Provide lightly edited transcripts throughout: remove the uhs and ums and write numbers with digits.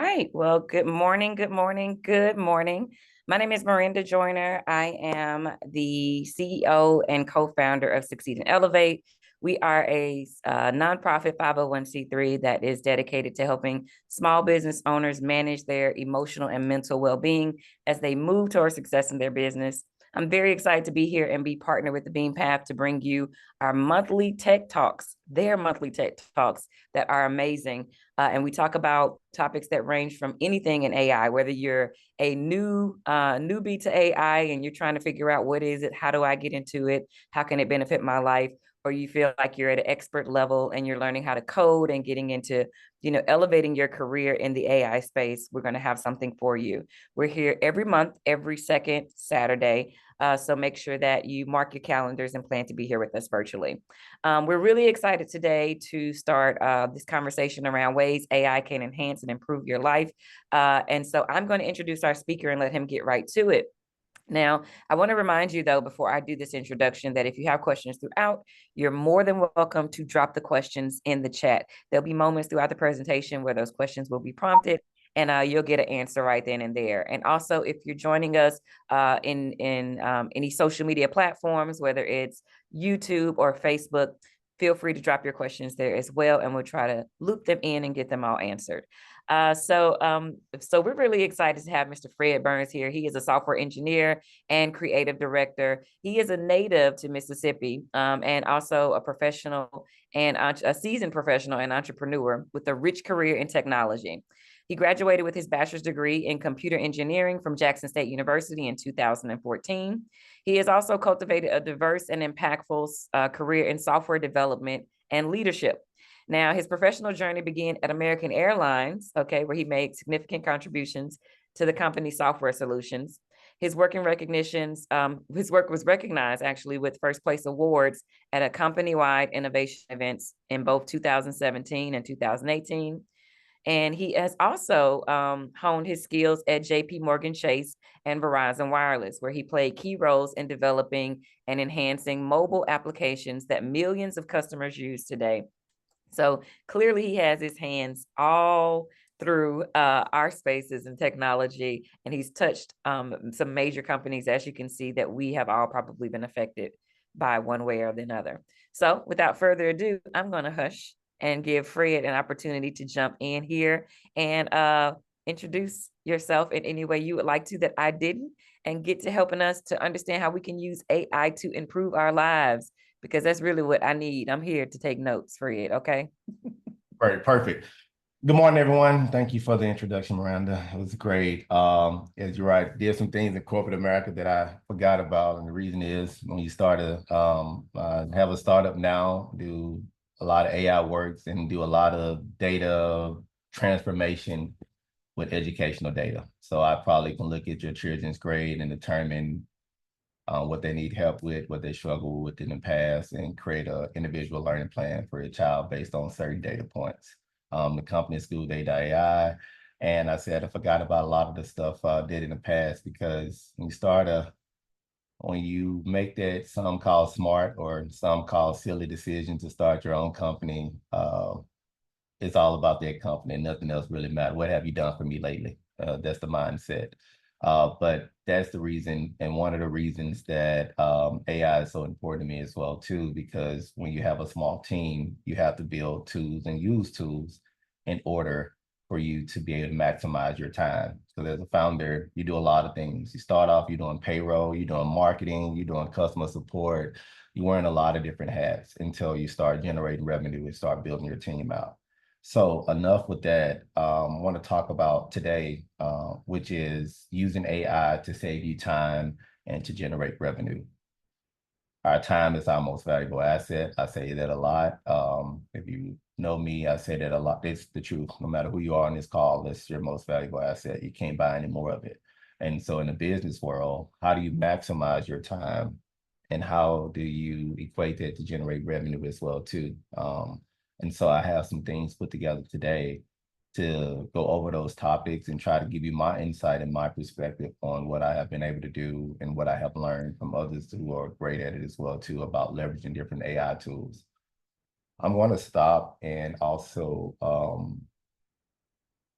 right. Well, good morning, good morning, good morning. My name is Miranda Joyner. I am the CEO and co-founder of Succeed and Elevate. We are a nonprofit 501c3 that is dedicated to helping small business owners manage their emotional and mental well-being as they move towards success in their business. I'm very excited to be here and be partnered with the Beam Path to bring you our monthly tech talks, their monthly tech talks that are amazing. And we talk about topics that range from anything in AI, whether you're a newbie to AI and you're trying to figure out what is it, how do I get into it, how can it benefit my life, or you feel like you're at an expert level and you're learning how to code and getting into, elevating your career in the AI space. We're going to have something for you. We're here every month, every second Saturday. So make sure that you mark your calendars and plan to be here with us virtually. We're really excited today to start this conversation around ways AI can enhance and improve your life. And so I'm going to introduce our speaker and let him get right to it. Now, I want to remind you, though, before I do this introduction, that if you have questions throughout, you're more than welcome to drop the questions in the chat. There'll be moments throughout the presentation where those questions will be prompted, and you'll get an answer right then and there. And also, if you're joining us in any social media platforms, whether it's YouTube or Facebook, feel free to drop your questions there as well, and we'll try to loop them in and get them all answered. So we're really excited to have Mr. Fred Burns here. He is a software engineer and creative director. He is a native to Mississippi, and also a professional and a seasoned professional and entrepreneur with a rich career in technology. He graduated with his bachelor's degree in computer engineering from Jackson State University in 2014. He has also cultivated a diverse and impactful career in software development and leadership. Now, his professional journey began at American Airlines, where he made significant contributions to the company's software solutions. His work was recognized actually with first place awards at a company-wide innovation events in both 2017 and 2018. And he has also honed his skills at JP Morgan Chase and Verizon Wireless, where he played key roles in developing and enhancing mobile applications that millions of customers use today. So clearly he has his hands all through our spaces and technology, and he's touched some major companies, as you can see, that we have all probably been affected by one way or another. So without further ado, I'm going to hush and give Fred an opportunity to jump in here and introduce yourself in any way you would like to that I didn't, and get to helping us to understand how we can use AI to improve our lives, because that's really what I need. I'm here to take notes, Fred, okay? Right, perfect. Good morning, everyone. Thank you for the introduction, Miranda. It was great. As you're right, there's some things in corporate America that I forgot about, and the reason is when you start to have a startup now, do a lot of AI works and do a lot of data transformation with educational data. So I probably can look at your children's grade and determine what they need help with, what they struggle with in the past, and create an individual learning plan for a child based on certain data points. The company is School Data AI, and I said I forgot about a lot of the stuff I did in the past, because when you make that some call smart or some call silly decision to start your own company, it's all about that company. Nothing else really matters. What have you done for me lately? That's the mindset. But that's the reason, and one of the reasons that AI is so important to me as well too, because when you have a small team, you have to build tools and use tools in order for you to be able to maximize your time. So as a founder, you do a lot of things. You start off, you're doing payroll, you're doing marketing, you're doing customer support, you're wearing a lot of different hats until you start generating revenue and start building your team out. So enough with that. I want to talk about today, which is using AI to save you time and to generate revenue. Our time is our most valuable asset. I say that a lot. If you know me, I say that a lot. It's the truth. No matter who you are on this call, it's your most valuable asset. You can't buy any more of it. And so in the business world, how do you maximize your time? And how do you equate that to generate revenue as well too? And so I have some things put together today to go over those topics and try to give you my insight and my perspective on what I have been able to do and what I have learned from others who are great at it as well too, about leveraging different AI tools. I'm going to stop and also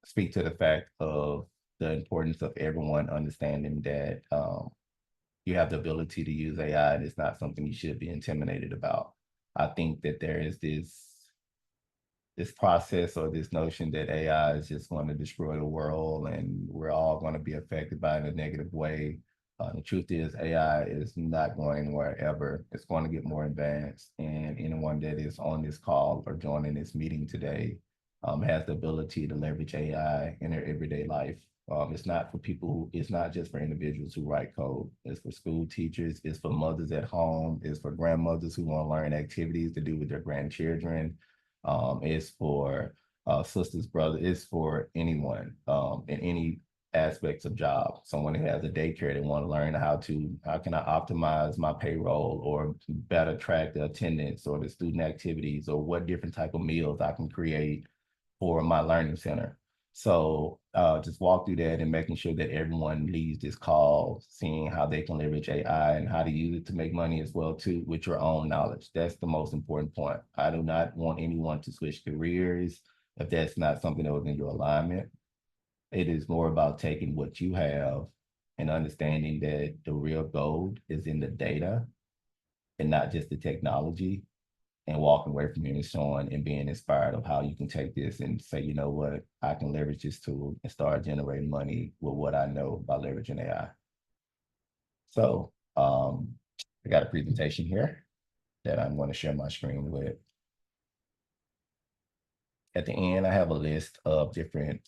speak to the fact of the importance of everyone understanding that you have the ability to use AI, and it's not something you should be intimidated about. I think that there is this process or this notion that AI is just going to destroy the world and we're all going to be affected by it in a negative way. The truth is AI is not going anywhere ever. It's going to get more advanced, and anyone that is on this call or joining this meeting today has the ability to leverage AI in their everyday life. It's not for people it's not just for individuals who write code. It's for school teachers, it's for mothers at home, it's for grandmothers who want to learn activities to do with their grandchildren. It's for sisters, brothers, it's for anyone in any aspects of job. Someone who has a daycare, they want to learn how can I optimize my payroll or better track the attendance or the student activities, or what different type of meals I can create for my learning center. So just walk through that and making sure that everyone leaves this call seeing how they can leverage AI and how to use it to make money as well too, with your own knowledge. That's the most important point. I do not want anyone to switch careers if that's not something that was in your alignment. It is more about taking what you have and understanding that the real gold is in the data and not just the technology, and walking away from here and showing and being inspired of how you can take this and say, you know what, I can leverage this tool and start generating money with what I know by leveraging AI. So I got a presentation here that I'm going to share my screen with. At the end, I have a list of different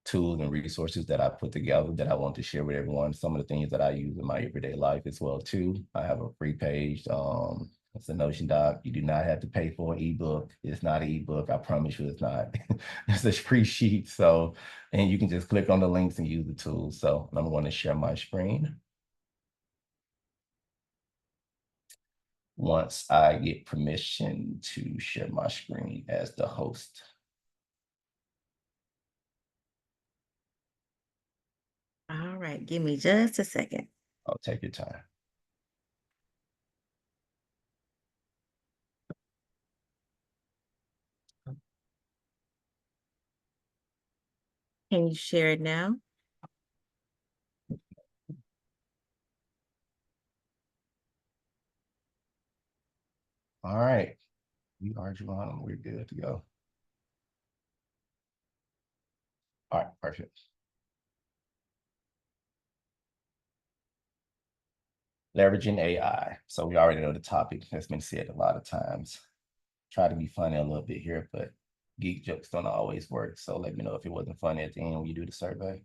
tools and resources that I put together that I want to share with everyone. Some of the things that I use in my everyday life as well too. I have a free page. It's a Notion doc. You do not have to pay for an ebook. It's not an ebook. I promise you it's not. It's a free sheet. So, and you can just click on the links and use the tools. So I'm going to share my screen. Once I get permission to share my screen as the host. All right, give me just a second. I'll take your time. Can you share it now? All right, we are Geronimo. We're good to go. All right, perfect. Leveraging AI. So we already know the topic has been said a lot of times. Try to be funny a little bit here, but geek jokes don't always work. So let me know if it wasn't funny at the end when you do the survey.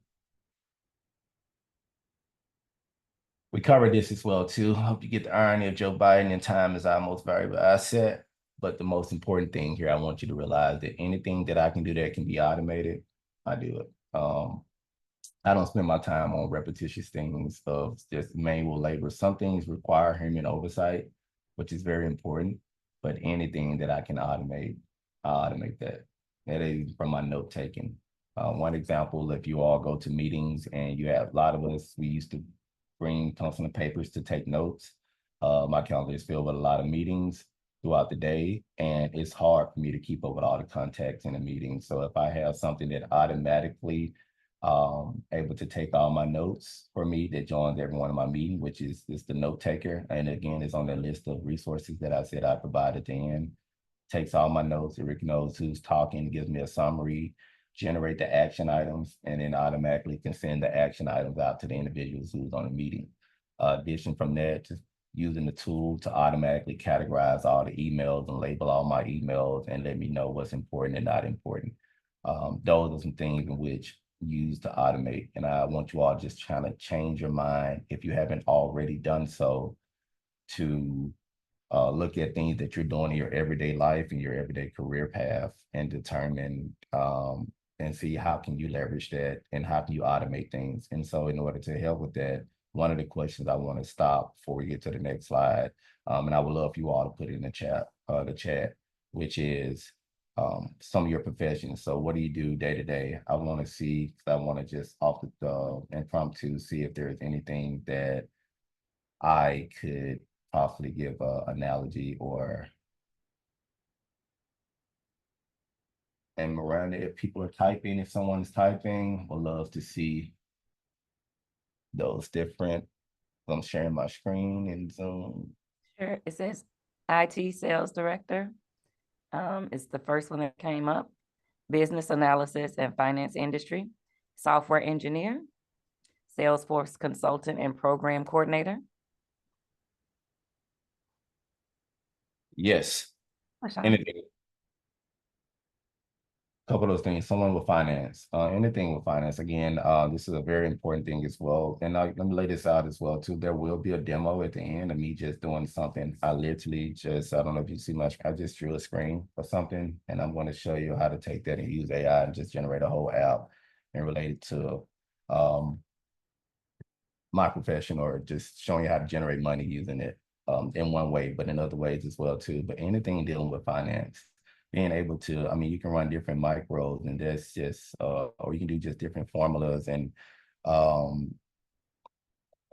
We covered this as well too. I hope you get the irony of Joe Biden, and time is our most valuable asset. But the most important thing here, I want you to realize that anything that I can do that can be automated, I do it. I don't spend my time on repetitious things of just manual labor. Some things require human oversight, which is very important. But anything that I can automate, I automate that. That is from my note taking. One example, if you all go to meetings and you have a lot of us, we used to bring pencil and papers to take notes. My calendar is filled with a lot of meetings throughout the day, and it's hard for me to keep up with all the contacts in a meeting. So if I have something that automatically able to take all my notes for me that joins every one of my meetings, which is the note taker. And again, it's on the list of resources that I said I provide at the end. Takes all my notes, it knows who's talking, gives me a summary, generate the action items, and then automatically can send the action items out to the individuals who's on the meeting. Addition from that, just using the tool to automatically categorize all the emails and label all my emails and let me know what's important and not important. Those are some things in which use to automate. And I want you all just trying to change your mind, if you haven't already done so, to look at things that you're doing in your everyday life and your everyday career path and determine and see how can you leverage that and how can you automate things. And so in order to help with that, one of the questions I want to stop before we get to the next slide, and I would love for you all to put it in the chat, which is some of your professions. So what do you do day to day? I want to see, I want to just off the impromptu see if there's anything that I could possibly give an analogy or And Miranda, if people are typing, if someone is typing, we'd love to see those different. I'm sharing my screen in Zoom. Sure. It says IT sales director. It's the first one that came up. Business analysis and finance industry, software engineer, Salesforce consultant and program coordinator. Yes. Anything. A couple of those things, someone with finance, anything with finance. Again, this is a very important thing as well. And let me lay this out as well too. There will be a demo at the end of me just doing something. I literally just, I don't know if you see much, I just drew a screen or something, and I'm going to show you how to take that and use AI and just generate a whole app and relate it to my profession, or just showing you how to generate money using it in one way, but in other ways as well too. But anything dealing with finance, being able to, I mean, you can run different micros, and that's just, or you can do just different formulas and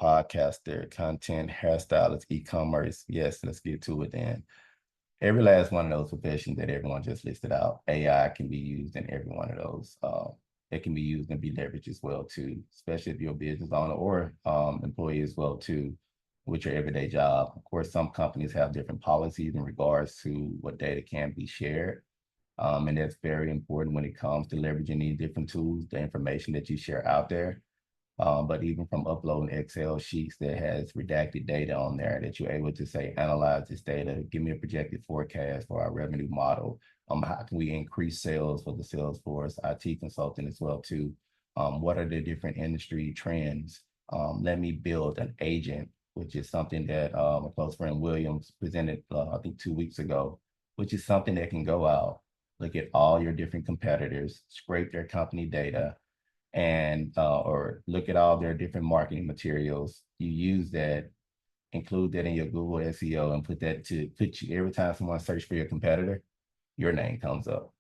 podcaster, content, hairstylist, e-commerce. Yes, let's get to it then. Every last one of those professions that everyone just listed out, AI can be used in every one of those. It can be used and be leveraged as well too, especially if you're a business owner or employee as well too, with your everyday job. Of course, some companies have different policies in regards to what data can be shared. And that's very important when it comes to leveraging these different tools, the information that you share out there. But even from uploading Excel sheets that has redacted data on there, that you're able to say, analyze this data, give me a projected forecast for our revenue model. How can we increase sales for the Salesforce IT consultant as well too? What are the different industry trends? Let me build an agent, which is something that a close friend Williams presented, I think 2 weeks ago, which is something that can go out, look at all your different competitors, scrape their company data, and or look at all their different marketing materials. You use that, include that in your Google SEO, and put you every time someone search for your competitor, your name comes up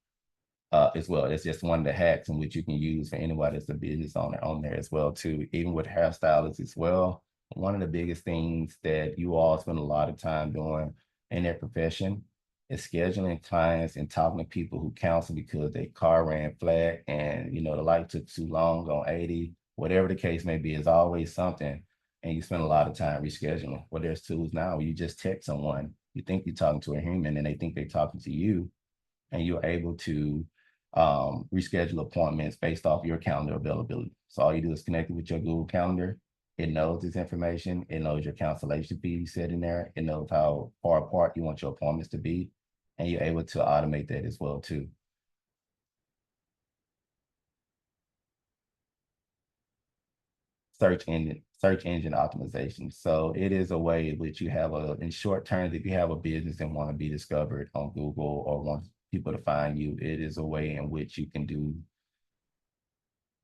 as well. It's just one of the hacks in which you can use for anybody that's a business owner on there as well too. Even with hairstylists as well, one of the biggest things that you all spend a lot of time doing in their profession is scheduling clients and talking to people who cancel because their car ran flat and the light took too long on 80, whatever the case may be. Is always something, and you spend a lot of time rescheduling. Well, there's tools now where you just text someone, you think you're talking to a human and they think they're talking to you, and you're able to reschedule appointments based off your calendar availability. So all you do is connect it with your Google Calendar. It knows this information. It knows your cancellation fee you set in there. It knows how far apart you want your appointments to be. And you're able to automate that as well too. Search engine optimization. So it is a way in which you have in short terms, if you have a business and want to be discovered on Google or want people to find you, it is a way in which you can do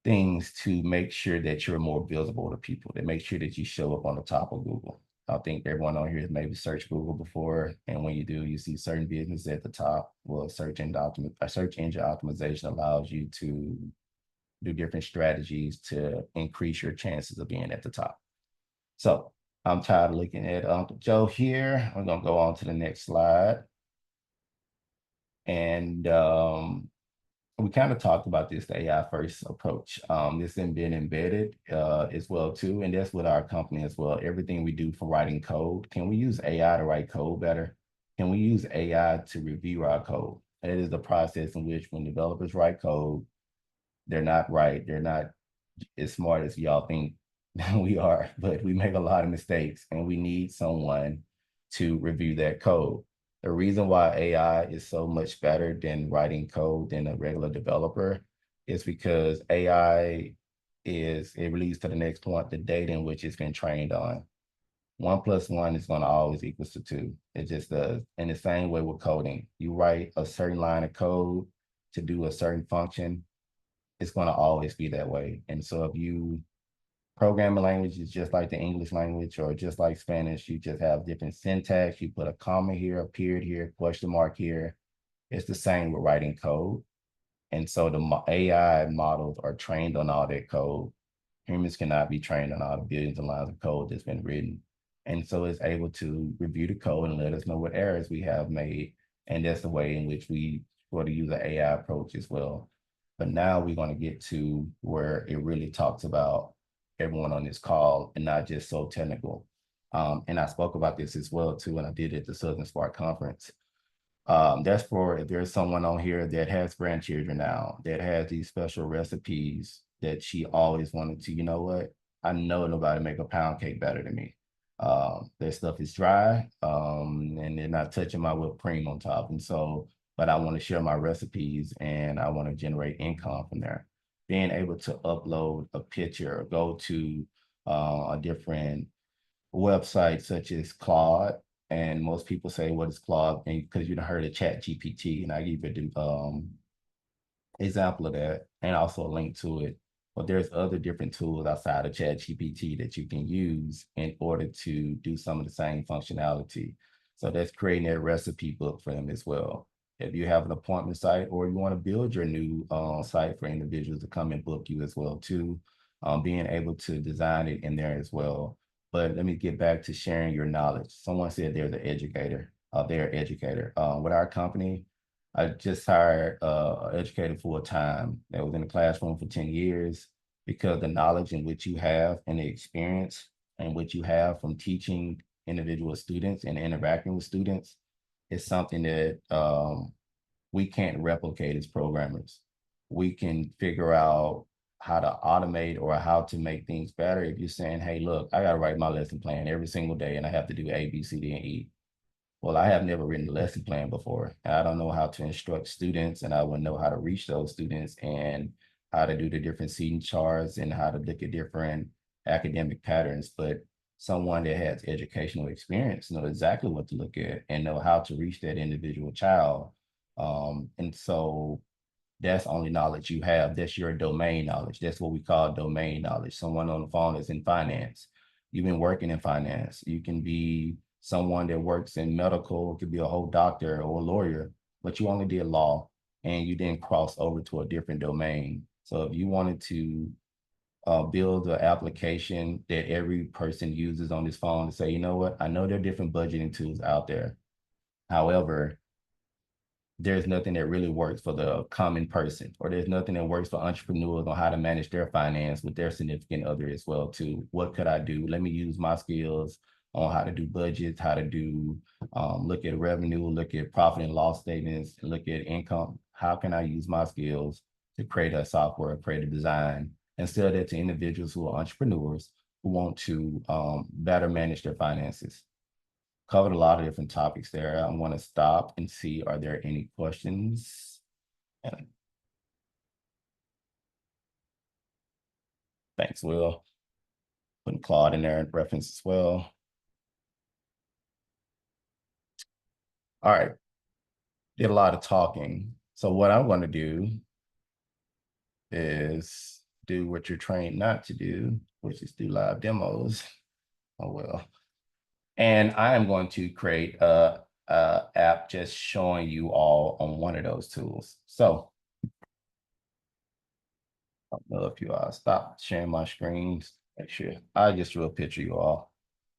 things to make sure that you're more visible to people, to make sure that you show up on the top of Google. I think everyone on here has maybe searched Google before, and when you do, you see certain businesses at the top. Well, search engine optimization allows you to do different strategies to increase your chances of being at the top. So I'm tired of looking at Uncle Joe here. I'm gonna go on to the next slide. And we kind of talked about this, the AI first approach. This has been embedded as well too, and that's with our company as well. Everything we do for writing code, can we use AI to write code better? Can we use AI to review our code? It is the process in which when developers write code, they're not as smart as y'all think we are, but we make a lot of mistakes, and we need someone to review that code. The reason why AI is so much better than writing code than a regular developer is because AI it leads to the next point, the data in which it's been trained on. 1 + 1 is going to always equals to 2. It just does. In the same way with coding, you write a certain line of code to do a certain function, it's going to always be that way. And so if you programming language is just like the English language or just like Spanish, you just have different syntax. You put a comma here, a period here, question mark here. It's the same with writing code. And so the AI models are trained on all that code. Humans cannot be trained on all the billions of lines of code that's been written. And so it's able to review the code and let us know what errors we have made. And that's the way in which we sort of use an AI approach as well. But now we're going to get to where it really talks about everyone on this call and not just so technical. And I spoke about this as well too, when I did it at the Southern Spark Conference. That's for if there's someone on here that has grandchildren now, that has these special recipes that she always wanted to, you know what? I know nobody make a pound cake better than me. Their stuff is dry, and they're not touching my whipped cream on top. And so, but I want to share my recipes and I want to generate income from there. Being able to upload a picture or go to a different website such as Claude, and most people say, what is Claude? And because you've heard of Chat GPT, and I give you the example of that and also a link to it. But there's other different tools outside of Chat GPT that you can use in order to do some of the same functionality. So that's creating a recipe book for them as well. If you have an appointment site or you want to build your new site for individuals to come and book you as well too, being able to design it in there as well. But let me get back to sharing your knowledge. Someone said they're the educator. They're an educator. With our company, I just hired an educator full time that was in the classroom for 10 years because the knowledge in which you have and the experience and what you have from teaching individual students and interacting with students is something that we can't replicate as programmers. We can figure out how to automate or how to make things better. If you're saying, hey, look, I got to write my lesson plan every single day and I have to do A, B, C, D, and E. Well, I have never written a lesson plan before. I don't know how to instruct students, and I wouldn't know how to reach those students and how to do the different seating charts and how to look at different academic patterns. But someone that has educational experience know exactly what to look at and know how to reach that individual child. And so that's only knowledge you have. That's your domain knowledge. That's what we call domain knowledge. Someone on the phone is in finance. You've been working in finance. You can be someone that works in medical, could be a whole doctor or a lawyer, but you only did law and you didn't cross over to a different domain. So if you wanted to build an application that every person uses on this phone to say, you know what, I know there are different budgeting tools out there. However, there's nothing that really works for the common person, or there's nothing that works for entrepreneurs on how to manage their finance with their significant other as well too. What could I do? Let me use my skills on how to do budgets, how to do, look at revenue, look at profit and loss statements, look at income. How can I use my skills to create a software, create a design, and sell that to individuals who are entrepreneurs who want to better manage their finances? Covered a lot of different topics there. I want to stop and see, are there any questions? And thanks, Will. Putting Claude in there in reference as well. All right. Did a lot of talking. So what I'm going to do is do what you're trained not to do, which is do live demos. Oh, well. And I am going to create a app just showing you all on one of those tools. So I don't know if you stop sharing my screens. Make sure I just drew a picture, you all.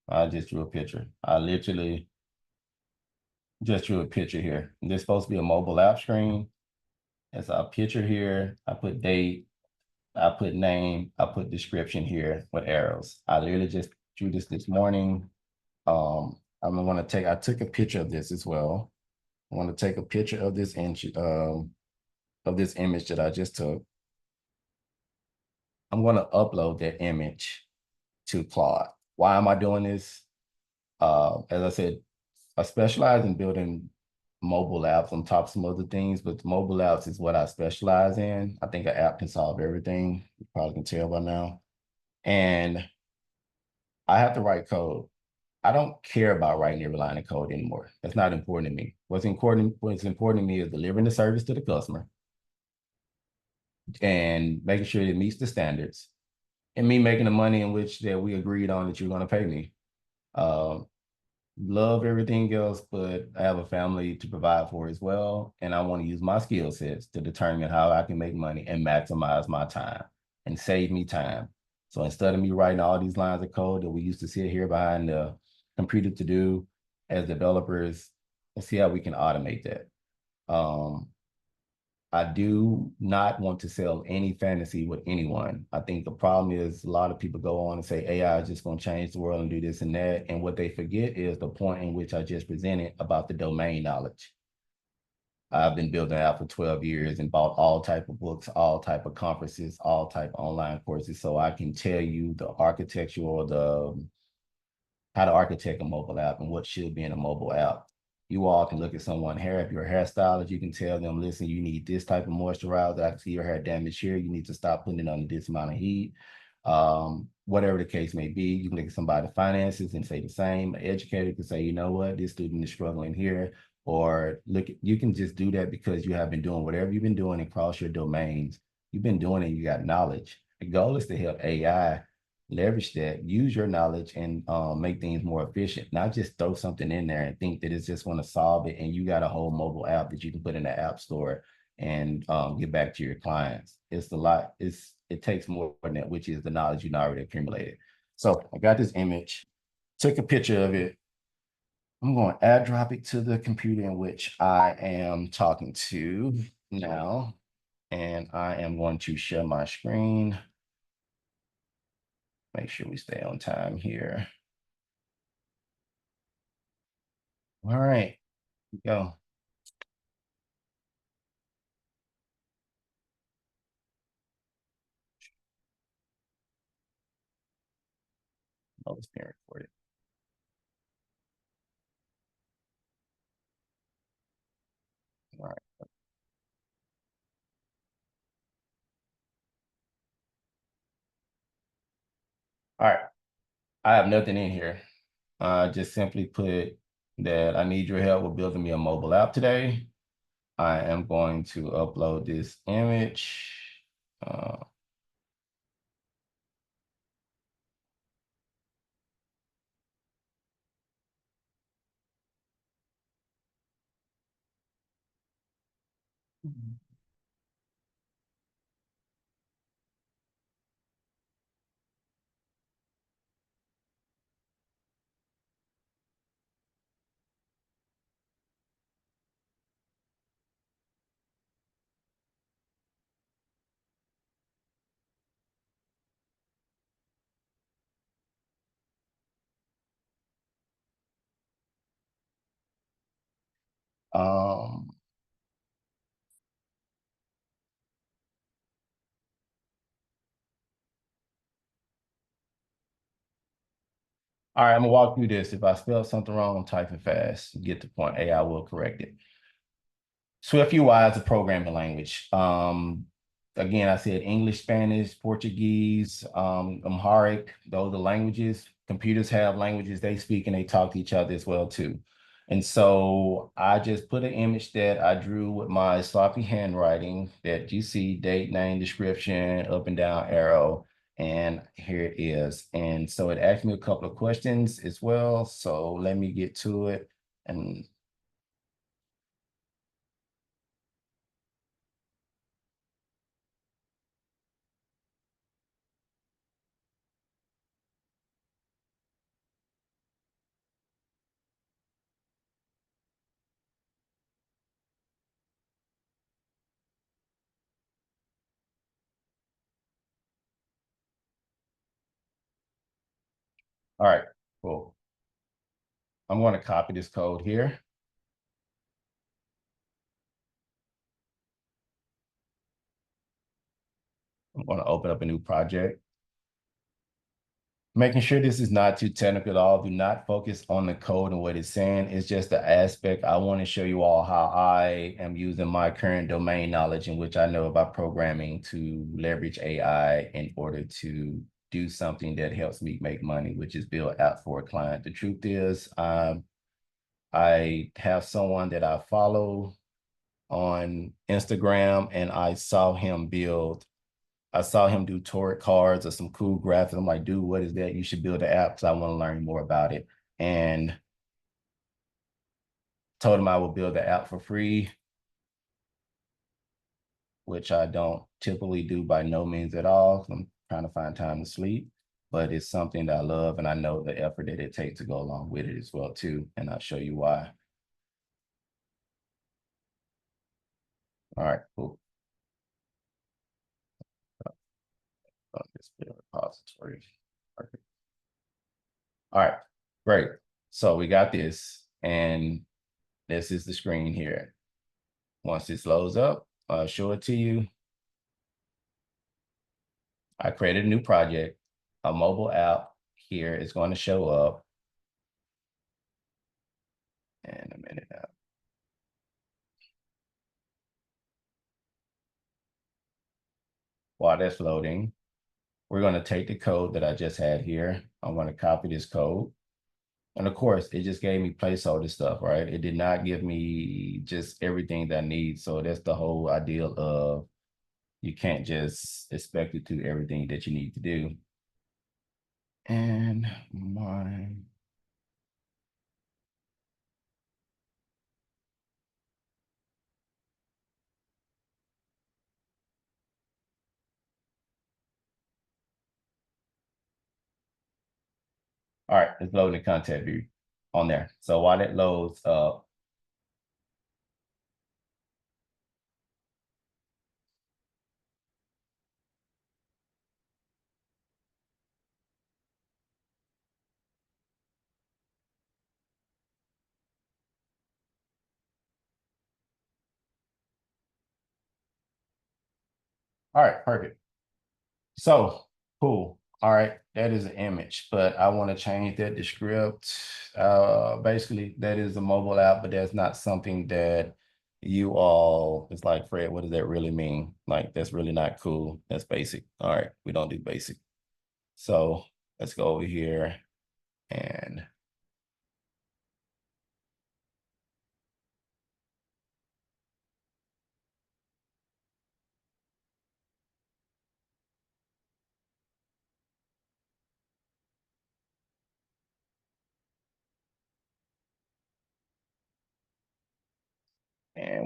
I just drew a picture. I literally just drew a picture here. This is supposed to be a mobile app screen. It's a picture here. I put date, I put name, I put description here with arrows. I literally just drew this morning. I'm going to take, I took a picture of this as well. I want to take a picture of this image that I just took. I'm going to upload that image to Claude. Why am I doing this? As I said, I specialize in building mobile apps on top of some other things, but mobile apps is what I specialize in. I think an app can solve everything. You probably can tell by now. And I have to write code. I don't care about writing every line of code anymore. That's not important to me. What's important to me is delivering the service to the customer and making sure it meets the standards and me making the money in which that we agreed on that you're going to pay me. Love everything else, but I have a family to provide for as well. And I want to use my skill sets to determine how I can make money and maximize my time and save me time. So instead of me writing all these lines of code that we used to sit here behind the computer to do as developers, let's see how we can automate that. I do not want to sell any fantasy with anyone. I think the problem is a lot of people go on and say AI is just going to change the world and do this and that. And what they forget is the point in which I just presented about the domain knowledge. I've been building out for 12 years and bought all type of books, all type of conferences, all type of online courses. So I can tell you the architecture or how to architect a mobile app and what should be in a mobile app. You all can look at someone's hair. If you're a hairstylist, you can tell them, listen, you need this type of moisturizer. I can see your hair damage here. You need to stop putting it under this amount of heat. Whatever the case may be, you can look at somebody's finances and say the same. An educator can say, you know what, this student is struggling here. Or look, you can just do that because you have been doing whatever you've been doing across your domains. You've been doing it, you got knowledge. The goal is to help AI leverage that, use your knowledge and make things more efficient, not just throw something in there and think that it's just going to solve it. And you got a whole mobile app that you can put in the app store and get back to your clients. It's a lot. It takes more than that, which is the knowledge you already accumulated. So I got this image, took a picture of it. I'm going to add drop it to the computer in which I am talking to now. And I am going to share my screen. Make sure we stay on time here. All right, go. Oh, it's being recorded. All right. All right. I have nothing in here. Just simply put that I need your help with building me a mobile app today. I am going to upload this image. Um, all right, I'm gonna walk through this. If I spell something wrong, I'm typing fast. Get the point. AI will correct it. Swift UI is a programming language. Again, I said English, Spanish, Portuguese, Amharic, those are languages. Computers have languages they speak and they talk to each other as well too. And so I just put an image that I drew with my sloppy handwriting that you see, date, name, description, up and down arrow, and here it is. And so it asked me a couple of questions as well. So let me get to it. And all right, cool. I'm going to copy this code here. I'm going to open up a new project. Making sure this is not too technical at all. Do not focus on the code and what it's saying. It's just the aspect. I want to show you all how I am using my current domain knowledge in which I know about programming to leverage AI in order to do something that helps me make money, which is build out for a client. The truth is, I have someone that I follow on Instagram, and I saw him do Torah cards or some cool graphics. I'm like, dude, what is that? You should build an app because I want to learn more about it. And told him I would build the app for free, which I don't typically do by no means at all. I'm trying to find time to sleep, but it's something that I love, and I know the effort that it takes to go along with it as well too. And I'll show you why. All right, cool. This repository. Perfect. All right, great. So we got this, and this is the screen here. Once this loads up, I'll show it to you. I created a new project. A mobile app here is going to show up in a minute now. While that's loading, we're going to take the code that I just had here. I'm going to copy this code. And of course, it just gave me placeholder stuff, right? It did not give me just everything that I need. So that's the whole ideal of you can't just expect it to do everything that you need to do. And mine. All right, it's loading the content view on there. So while it loads up, all right, perfect. So cool. All right, that is an image, but I want to change that to script. Basically, that is a mobile app, but that's not something that you all, it's like, Fred, what does that really mean? Like, that's really not cool. That's basic. All right, we don't do basic. So let's go over here and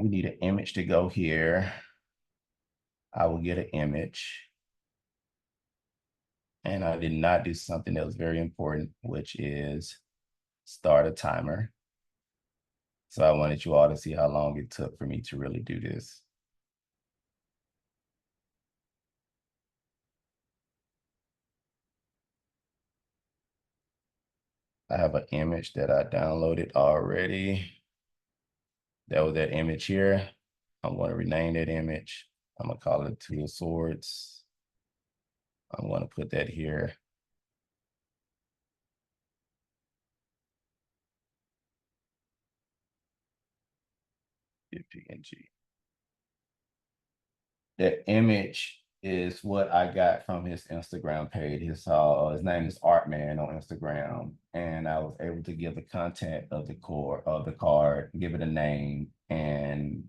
we need an image to go here. I will get an image. And I did not do something that was very important, which is start a timer. So I wanted you all to see how long it took for me to really do this. I have an image that I downloaded already. That was that image here. I'm going to rename that image. I'm going to call it Two of Swords. I'm going to put that here. PNG. That image is what I got from his Instagram page. His name is Artman on Instagram, and I was able to give the content of the core of the card, give it a name, and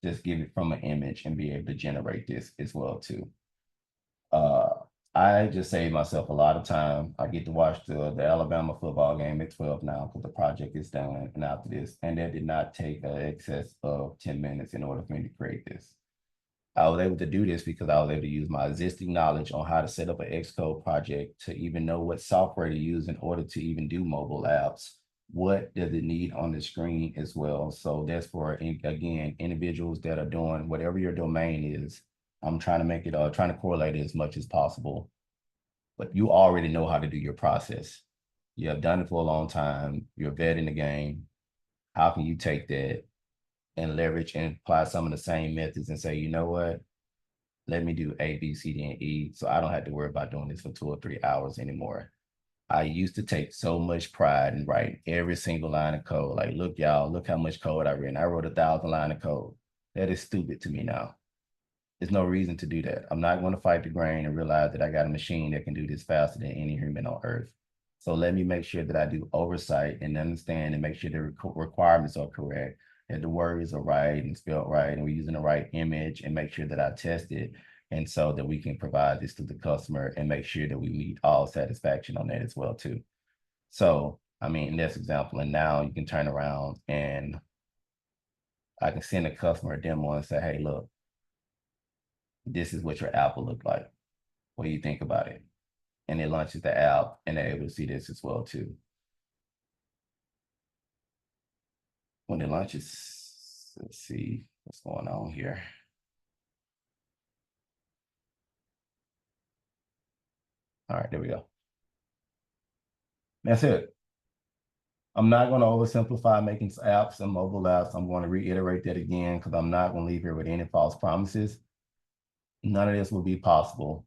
just give it from an image and be able to generate this as well too. I just saved myself a lot of time. I get to watch the Alabama football game at 12 now because the project is done and after this, and that did not take an excess of 10 minutes in order for me to create this. I was able to do this because I was able to use my existing knowledge on how to set up an Xcode project to even know what software to use in order to even do mobile apps. What does it need on the screen as well? So that's for, again, individuals that are doing whatever your domain is. I'm trying to make it, trying to correlate it as much as possible. But you already know how to do your process. You have done it for a long time. You're a vet in the game. How can you take that and leverage and apply some of the same methods and say, you know what? Let me do A, B, C, D, and E. So I don't have to worry about doing this for 2 or 3 hours anymore. I used to take so much pride in writing every single line of code. Like, look, y'all, look how much code I written. I wrote 1,000 line of code. That is stupid to me now. There's no reason to do that. I'm not going to fight the grain and realize that I got a machine that can do this faster than any human on earth. So let me make sure that I do oversight and understand and make sure the requirements are correct, that the words are right and spelled right, and we're using the right image, and make sure that I test it. And so that we can provide this to the customer and make sure that we meet all satisfaction on that as well too. So, I mean, in this example, and now you can turn around and I can send a customer a demo and say, hey, look, this is what your app will look like. What do you think about it? And it launches the app and they're able to see this as well too. When it launches, let's see, What's going on here? All right, there we go. That's it. I'm not going to oversimplify making apps and mobile apps. I'm going to reiterate that again because I'm not going to leave here with any false promises. None of this will be possible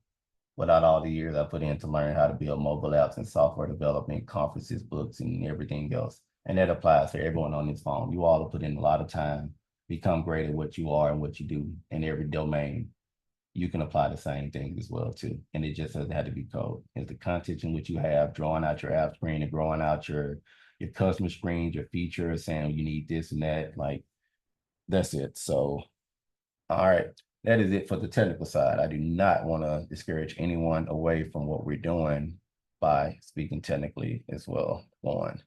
without all the years I put in to learn how to build mobile apps and software development, conferences, books, and everything else. And that applies to everyone on this phone. You all have put in a lot of time, become great at what you are and what you do in every domain. You can apply the same things as well too. And it just doesn't have to be code. It's the content in which you have, drawing out your app screen and growing out your customer screens, your features, saying you need this and that. Like, that's it. So, all right. That is it for the technical side. I do not want to discourage anyone away from what we're doing by speaking technically as well. One.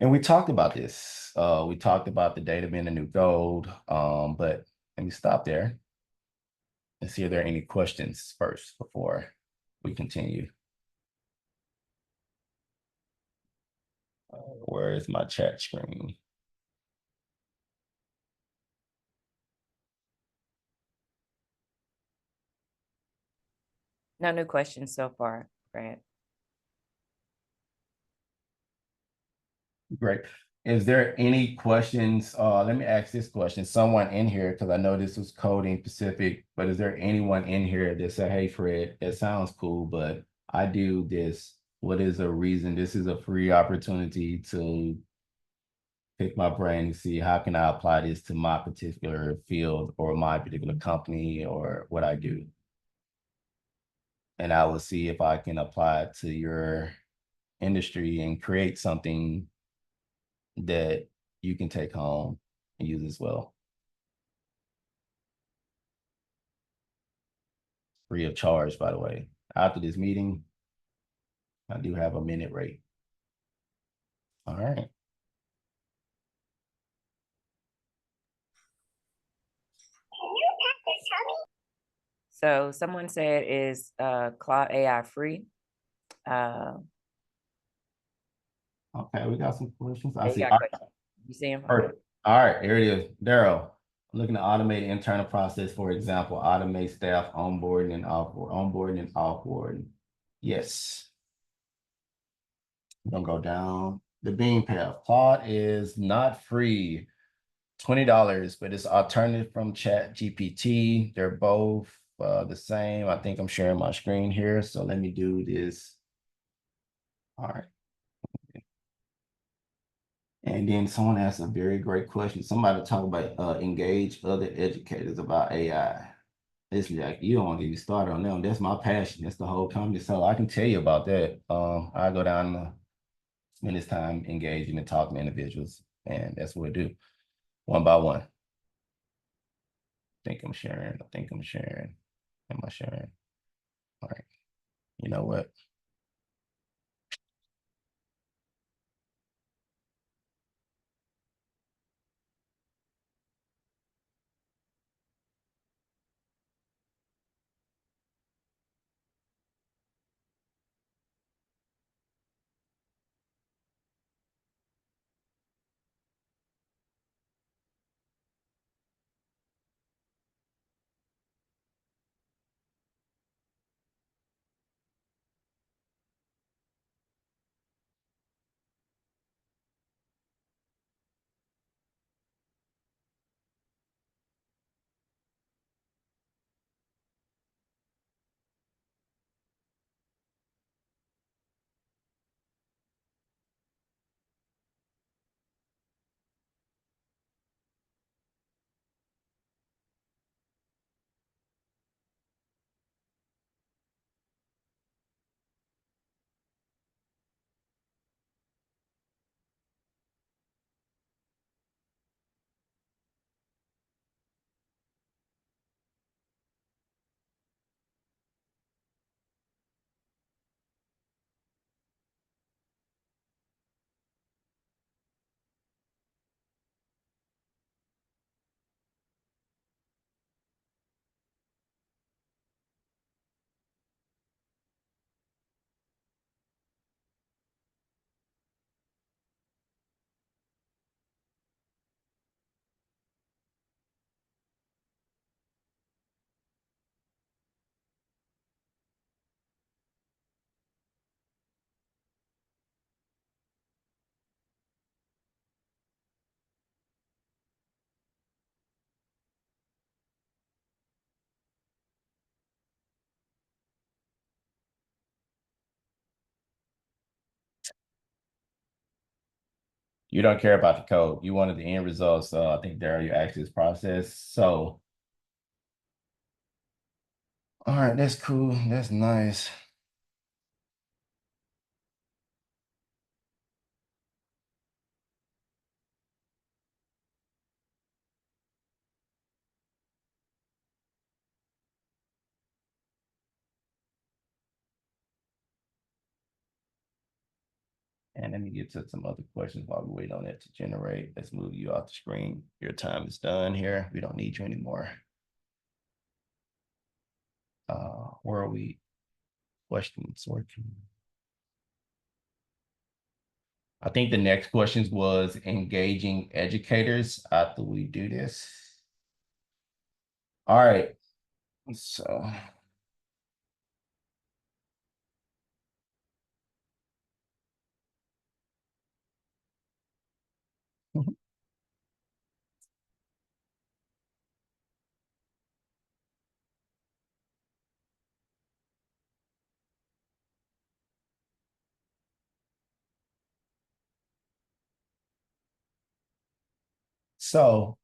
And we talked about this. We talked about the data being the new gold. But let me stop there and see if there are any questions first before we continue. Where is my chat screen? No new questions so far, Brad. Great. Is there any questions? Let me ask this question. Someone in here, because I know this was coding specific, but is there anyone in here that said, hey, Fred, that sounds cool, but I do this. What is a reason? This is a free opportunity to pick my brain and see how can I apply this to my particular field or my particular company or what I do. And I will see if I can apply it to your industry and create something that you can take home and use as well. Free of charge, by the way. After this meeting, I do have a minute rate. All right. So someone said, is Claude AI free? Okay, we got some questions. I see. You got questions. You see them? Perfect. All right, here it is. Daryl, I'm looking to automate internal process, for example, automate staff onboarding and offboarding. Yes. I'm gonna go down the bean path. Claude is not free. $20, but it's alternative from Chat GPT. They're both the same. I think I'm sharing my screen here. So let me do this. All right. And then someone asked a very great question. Somebody talk about engage other educators about AI. It's like, you don't want to get me started on them. That's my passion. That's the whole company. So I can tell you about that. I go down and spend this time engaging and talking to individuals. And that's what we do, one by one. I think I'm sharing. Am I sharing? All right. You know what? You don't care about the code. You wanted the end result. So I think there you asked this process. So, all right, that's cool. That's nice. And let me get to some other questions while we wait on it to generate. Let's move you off the screen. Your time is done here. We don't need you anymore. Where are we? Questions working. I think the next questions was engaging educators after we do this. All right. So so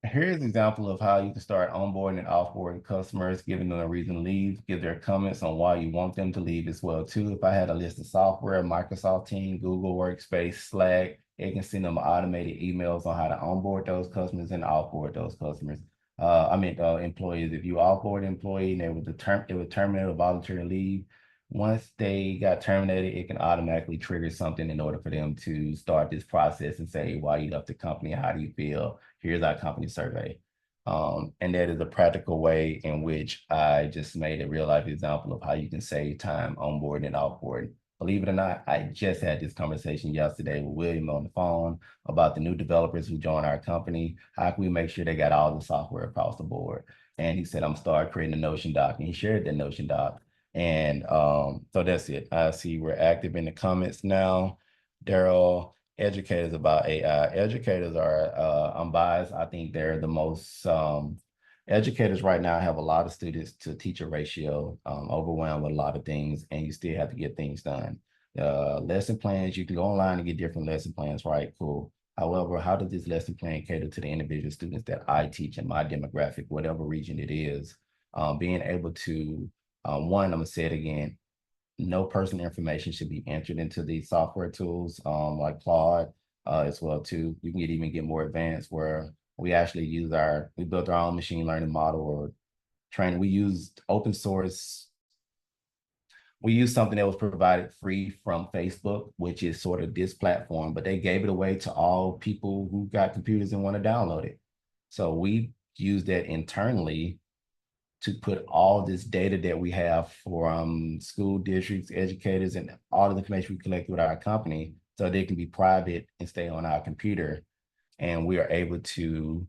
here's an example of how you can start onboarding and offboarding customers, giving them a reason to leave, give their comments on why you want them to leave as well too. If I had a list of software, Microsoft Teams, Google Workspace, Slack, it can send them automated emails on how to onboard those customers and offboard those customers. Employees. If you offboard an employee and it would terminate a voluntary leave. Once they got terminated, it can automatically trigger something in order for them to start this process and say, why you left the company? How do you feel? Here's our company survey. And that is a practical way in which I just made a real life example of how you can save time onboarding and offboarding. Believe it or not, I just had this conversation yesterday with William on the phone about the new developers who join our company. How can we make sure they got all the software across the board? And he said, I'm starting creating a Notion doc, and he shared that Notion doc. And so that's it. I see we're active in the comments now. Daryl, educators about AI. Educators are unbiased. I think they're the most educators right now have a lot of students to teacher ratio, overwhelmed with a lot of things, and you still have to get things done. Lesson plans, you can go online and get different lesson plans, right? Cool. However, how does this lesson plan cater to the individual students that I teach in my demographic, whatever region it is? Being able to, one, I'm gonna say it again, no personal information should be entered into these software tools like Claude as well too. You can even get more advanced where we actually we built our own machine learning model or training. We used open source. We used something that was provided free from Facebook, which is sort of this platform, but they gave it away to all people who got computers and want to download it. So we used that internally to put all this data that we have from school districts, educators, and all the information we collect with our company so they can be private and stay on our computer. And we are able to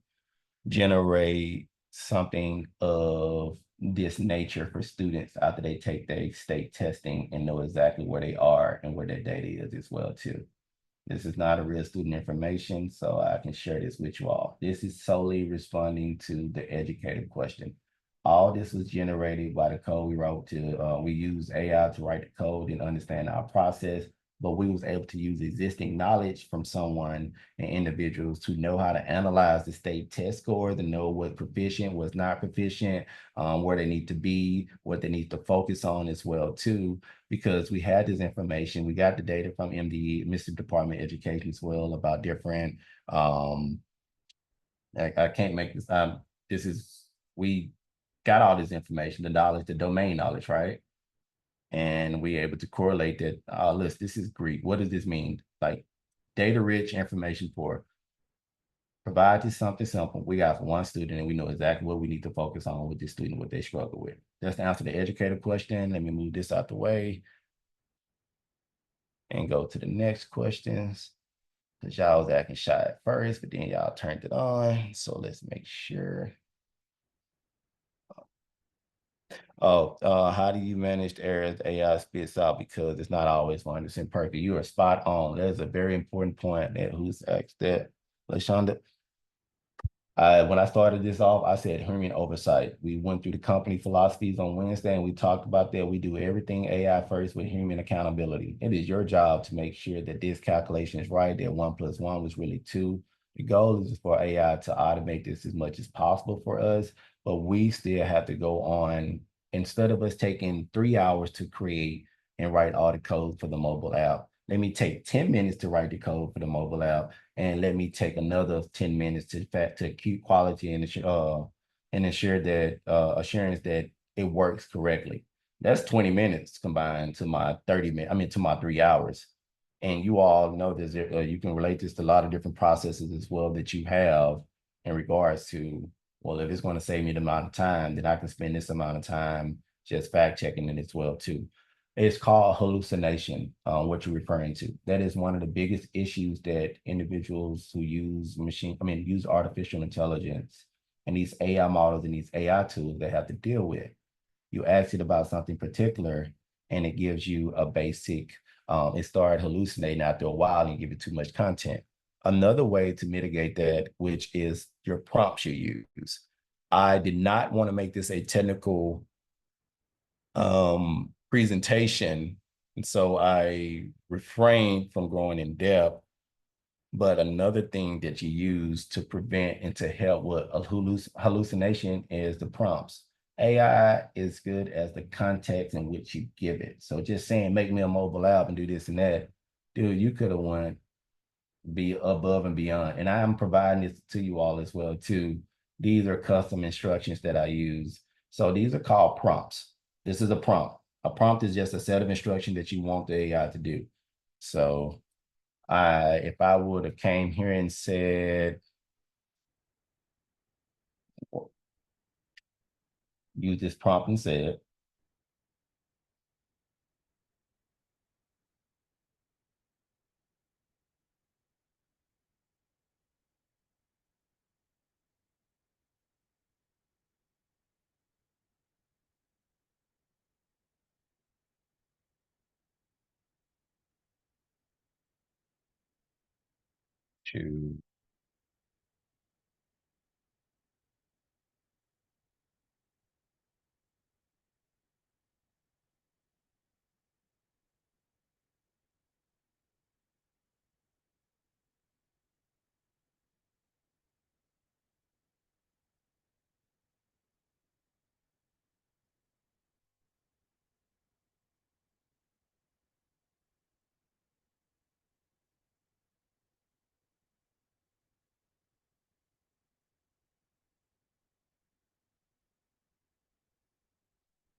generate something of this nature for students after they take their state testing and know exactly where they are and where their data is as well too. This is not a real student information, so I can share this with you all. This is solely responding to the educator question. All this was generated by the code we wrote we use AI to write the code and understand our process, but we was able to use existing knowledge from someone and individuals to know how to analyze the state test score, to know what proficient, what's not proficient, where they need to be, what they need to focus on as well too, because we had this information. We got the data from MDE, Mississippi Department of Education as well about different, I can't make this, we got all this information, the knowledge, the domain knowledge, right? And we able to correlate that, list, this is Greek. What does this mean? Like data rich information for provide you something simple. We got for one student and we know exactly what we need to focus on with this student, what they struggle with. That's to answer the educator question. Let me move this out the way and go to the next questions. Because y'all was acting shy at first, but then y'all turned it on. So let's make sure. How do you manage the errors AI spits out? Because it's not always 100% perfect. You are spot on. That is a very important point that who's asked that. LaShonda, When I started this off, I said human oversight. We went through the company philosophies on Wednesday and we talked about that. We do everything AI first with human accountability. It is your job to make sure that this calculation is right, that 1+1 was really 2. The goal is for AI to automate this as much as possible for us, but we still have to go on. Instead of us taking 3 hours to create and write all the code for the mobile app, let me take 10 minutes to write the code for the mobile app, and let me take another 10 minutes to keep quality and ensure that assurance that it works correctly. That's 20 minutes combined to my 30 minutes, I mean, to my 3 hours. And you all know this, you can relate this to a lot of different processes as well that you have in regards to, well, if it's going to save me the amount of time, then I can spend this amount of time just fact checking it as well too. It's called hallucination, what you're referring to. That is one of the biggest issues that individuals who use artificial intelligence and these AI models and these AI tools they have to deal with. You ask it about something particular and it gives you a basic, it started hallucinating after a while and give it too much content. Another way to mitigate that, which is your prompts you use. I did not want to make this a technical presentation. And so I refrained from going in depth. But another thing that you use to prevent and to help with a hallucination is the prompts. AI is good as the context in which you give it. So just saying, make me a mobile app and do this and that, dude, you could have went be above and beyond. And I am providing this to you all as well too. These are custom instructions that I use. So these are called prompts. This is a prompt. A prompt is just a set of instructions that you want the AI to do. So if I would have came here and said, use this prompt and said, to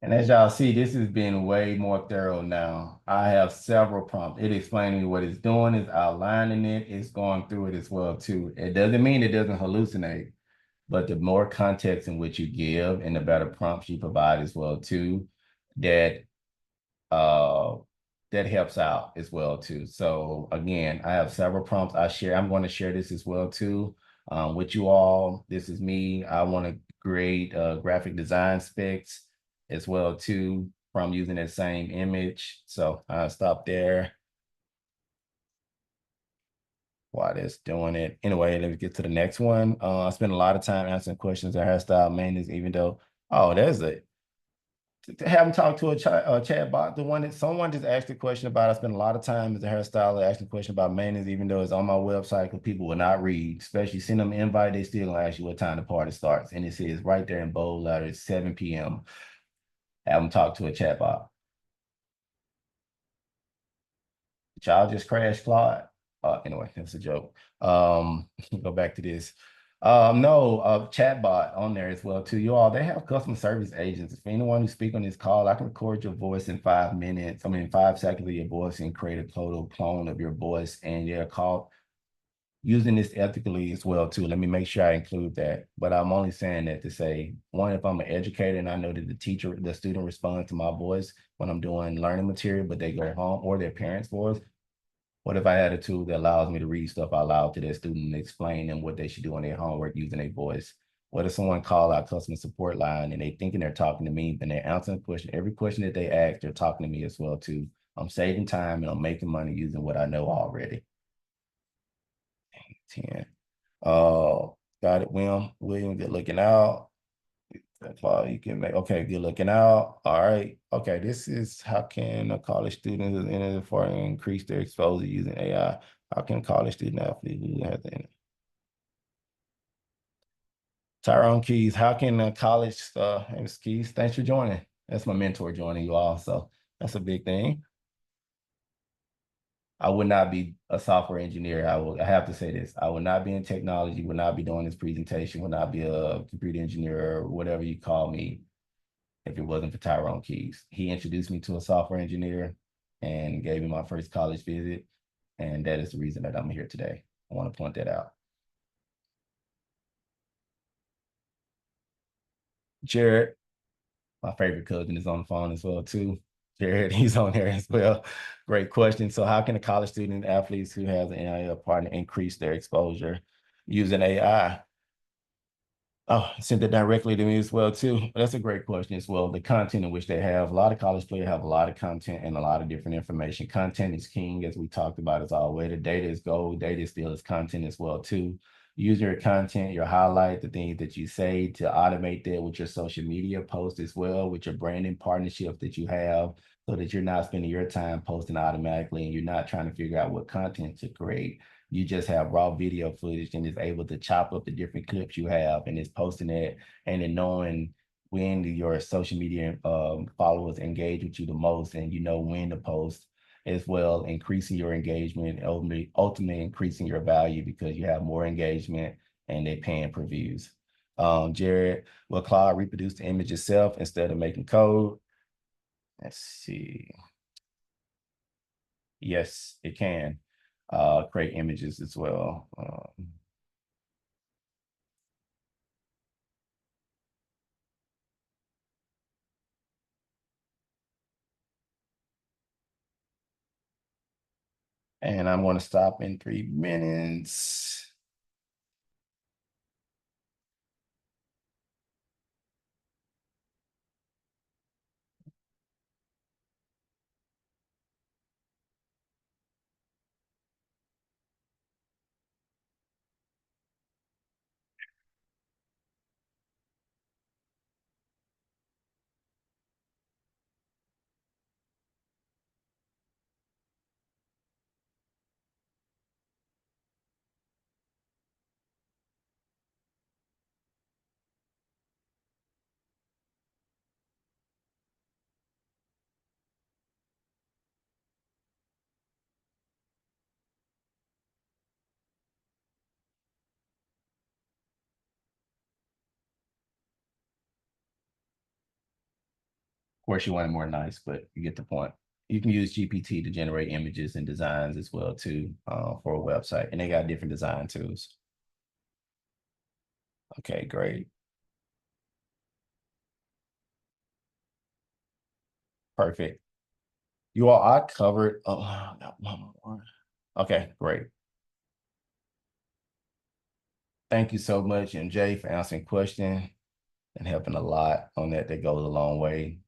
and as y'all see, this has been way more thorough now. I have several prompts. It explaining what it's doing, it's outlining it, it's going through it as well too. It doesn't mean it doesn't hallucinate, but the more context in which you give and the better prompts you provide as well too, that uh that helps out as well too. So again, I have several prompts I share. I'm going to share this as well too with you all. This is me. I want to create graphic design specs as well too from using that same image. So I'll stop there while it's doing it. Anyway, let's get to the next one. I spend a lot of time answering questions on hairstyle maintenance, even though, oh, there's a to have them talk to a chat bot. The one that someone just asked a question about. I spend a lot of time as a hairstylist asking a question about maintenance, even though it's on my website, because people will not read. Especially send them an invite, they still gonna ask you what time the party starts, and it says right there in bold letters, 7 p.m. Have them talk to a chat bot. Y'all just crashed, Claude. Anyway, that's a joke. Go back to this. No, chatbot on there as well too. You all, they have customer service agents. If anyone who speak on this call, I can record your voice in 5 minutes. I mean, 5 seconds of your voice and create a total clone of your voice and your call using this ethically as well too. Let me make sure I include that. But I'm only saying that to say, one, if I'm an educator and I know that the student responds to my voice when I'm doing learning material, but they go home or their parents' voice, what if I had a tool that allows me to read stuff out loud to their student and explain them what they should do on their homework using a voice? What if someone call our customer support line and they thinking they're talking to me, and they're answering a question, every question that they ask, they're talking to me as well too. I'm saving time and I'm making money using what I know already. 10. Got it, William, good looking out. That's all you can make. Okay, good looking out. All right. Okay, this is how can a college student who's in it for increase their exposure using AI? How can a college student athlete who has the Tyrone Keys, how can a college Ms. Keys, thanks for joining. That's my mentor joining you all. So that's a big thing. I would not be a software engineer. I have to say this. I would not be in technology, would not be doing this presentation, would not be a computer engineer or whatever you call me if it wasn't for Tyrone Keys. He introduced me to a software engineer and gave me my first college visit. And that is the reason that I'm here today. I want to point that out. Jared, my favorite cousin, is on the phone as well too. Jared, he's on there as well. Great question. So how can a college student athletes who has an NIL partner increase their exposure using AI? Oh, sent it directly to me as well too. That's a great question as well. The content in which they have, a lot of college players have a lot of content and a lot of different information. Content is king, as we talked about as always. The data is gold. Data still is content as well too. Use your content, your highlight, the things that you say to automate that with your social media posts as well, with your branding partnerships that you have, so that you're not spending your time posting automatically and you're not trying to figure out what content to create. You just have raw video footage and is able to chop up the different clips you have and is posting it, and then knowing when your social media followers engage with you the most, and you know when to post as well, increasing your engagement, ultimately increasing your value because you have more engagement and they're paying per views. Jared, will Claude reproduce the image itself instead of making code? Let's see. Yes, it can create images as well. And I'm going to stop in 3 minutes. Of course, you want it more nice, but you get the point. You can use GPT to generate images and designs as well too for a website, and they got different design tools. Okay, great. Perfect. You all, I covered, oh, I got one more. Okay, great. Thank you so much, MJ, for answering questions and helping a lot on that. That goes a long way.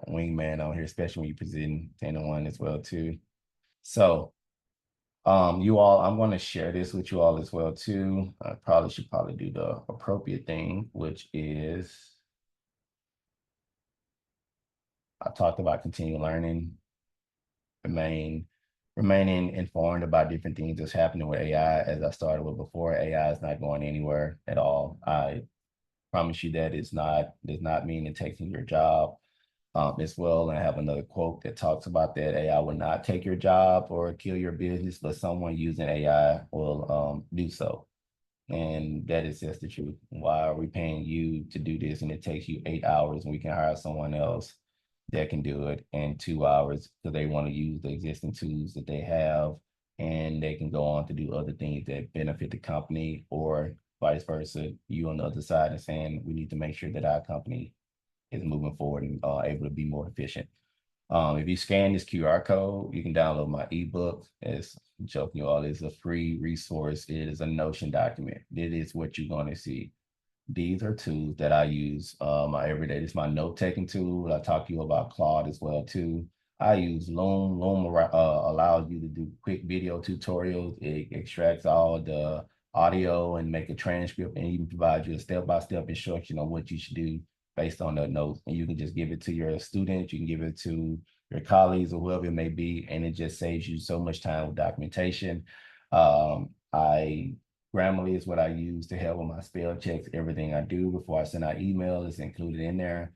Wingman on here, especially when you present 10 to 1 as well too. So you all, I'm going to share this with you all as well too. I should do the appropriate thing, which is I talked about continuing learning, remaining informed about different things that's happening with AI. As I started with before, AI is not going anywhere at all. I promise you that does not mean it taking your job as well. And I have another quote that talks about that. AI will not take your job or kill your business, but someone using AI will do so. And that is just the truth. Why are we paying you to do this? And it takes you 8 hours, and we can hire someone else that can do it in 2 hours because they want to use the existing tools that they have, and they can go on to do other things that benefit the company, or vice versa. You on the other side and saying we need to make sure that our company is moving forward and able to be more efficient. If you scan this QR code, you can download my ebook. As I'm joking you all, it's a free resource. It is a Notion document. It is what you're going to see. These are tools that I use my everyday. This is my note-taking tool. I talk to you about Claude as well too. I use Loom. Loom allows you to do quick video tutorials. It extracts all the audio and make a transcript, and even provide you a step-by-step instruction on what you should do based on the notes. And you can just give it to your students, you can give it to your colleagues or whoever it may be, and it just saves you so much time with documentation. Grammarly is what I use to help with my spell checks. Everything I do before I send out email is included in there.